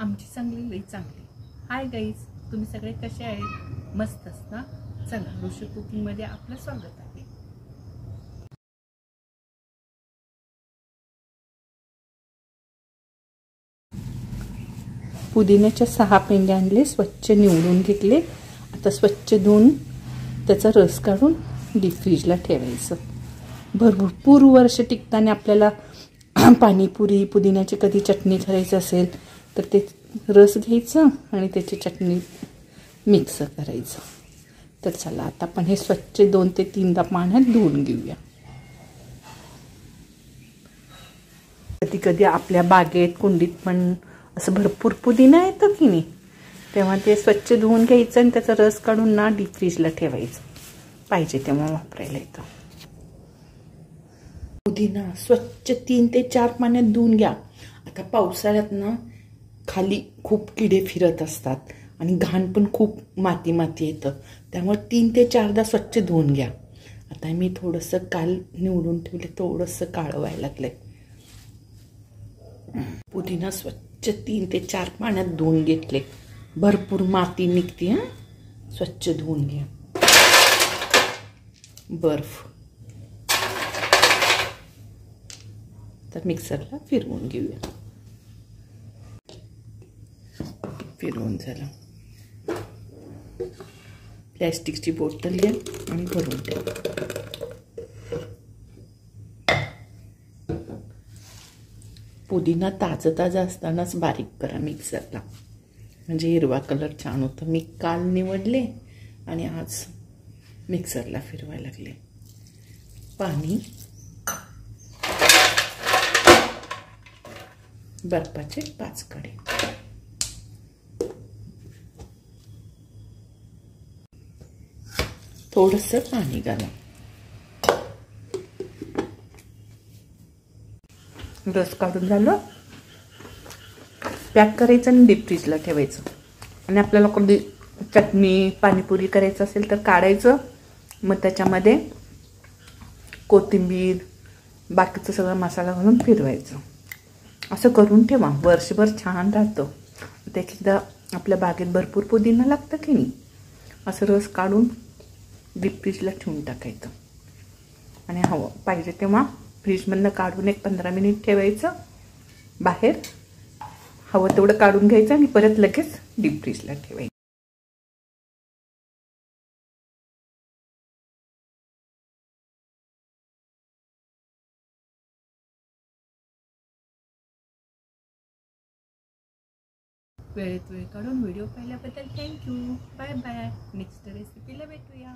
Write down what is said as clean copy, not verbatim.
आमची चांगली लई चांगली. हाय गाईज, तुम्ही सगळे कसे आहेत? मस्तच ना? चला, ऋषी कुकिंगमध्ये आपलं स्वागत आहे. पुदिन्याच्या 6 पेंड्या आणले, स्वच्छ निवडून घेतले. आता स्वच्छ धुवून त्याचा रस काढून डीप फ्रीजला ठेवायचं. भरपूर वर्ष टिकताना आपल्याला पाणीपुरी पुदिन्याची कधी चटणी करायची असेल तर ते रस घ्यायचं आणि त्याची चटणी मिक्स करायचं. तर चला, आता आपण हे स्वच्छ 2 ते 3दा पाण्यात धुवून घेऊया. कधी कधी आपल्या बागेत कुंडीत पण असं भरपूर पुदिना येतं की नाही, तेव्हा ते स्वच्छ धुवून घ्यायचं आणि त्याचा रस काढून ना डीप फ्रीजला ठेवायचं. पाहिजे तेव्हा वापरायला येतं. पुदिना स्वच्छ 3 ते 4 पाण्यात धुवून घ्या. आता पावसाळ्यात ना खाली खूप किडे फिरत असतात आणि घाण पण खूप माती येतं, त्यामुळे 3 ते 4दा स्वच्छ धुवून घ्या. आता मी थोडंसं काल निवडून ठेवले, थोडंसं काळं व्हायला लागलंय. पुदिना स्वच्छ 3 ते 4 पाण्यात धुवून घेतले. भरपूर माती निघते. स्वच्छ धुवून घ्या. बर्फ तर मिक्सरला फिरवून घेऊया. फिरवून झालं. प्लॅस्टिकची बॉटल घ्या आणि भरून ठेवा. पुदिना ताजा असतानाच बारीक करा मिक्सरला, म्हणजे हिरवा कलर छान होतं. मी काल निवडले आणि आज मिक्सरला फिरवायला लागले. पाणी, बर्फाचे 5 कडे, थोडंसं पाणी घाला. रस काढून झालं, पॅक करायचं आणि डीप फ्रीजला ठेवायचं. आणि आपल्याला कधी चटणी पाणीपुरी करायचं असेल तर काढायचं, मग त्याच्यामध्ये कोथिंबीर बाकीचं सगळं मसाला घालून फिरवायचं. असं करून ठेवा, वर्षभर छान राहतं. त्याच्यात आपल्या बागेत भरपूर पुदिना लागतं की नाही, असं रस काढून डीप फ्रीजला ठेवून टाकायचं. आणि हवं पाहिजे तेव्हा फ्रीजमधनं काढून एक 15 मिनिट ठेवायचं बाहेर. हवं तेवढं काढून घ्यायचं आणि परत लगेच डीप फ्रीजला ठेवायचं. वेळेत वेळ काढून व्हिडिओ पाहिल्याबद्दल थँक्यू. Bye bye. नेक्स्ट रेसिपीला भेटूया.